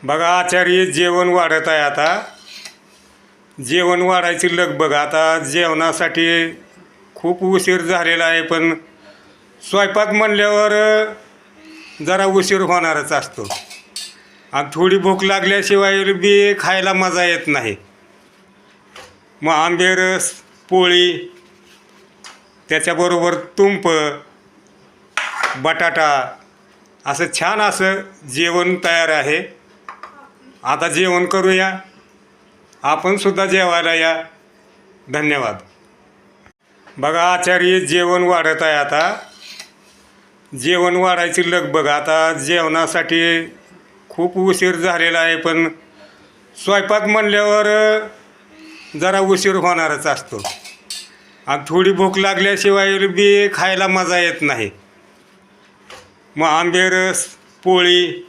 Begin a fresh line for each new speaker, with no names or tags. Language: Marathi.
बघा आचार्य जेवण वाढत आहे आता. जेवण वाढायची लगबग. आता जेवणासाठी खूप उशीर झालेला आहे, पण स्वयंपाक म्हणल्यावर जरा उशीर होणारच असतो. आणि थोडी भूक लागल्याशिवाय बी खायला मजा येत नाही. मग आंबेरस, पोळी, त्याच्याबरोबर तुंप, बटाटा, असं छान असं जेवण तयार आहे. आता जेवण करूया. आपण सुद्धा जेवायला या. धन्यवाद. बघा आचार्य जेवण वाढत आहे आता. जेवण वाढायची लगबग. आता जेवणासाठी खूप उशीर झालेला आहे, पण स्वयंपाक म्हणल्यावर जरा उशीर होणारच असतो. आणि थोडी भूक लागल्याशिवाय बी खायला मजा येत नाही. मग आंबेरस, पोळी,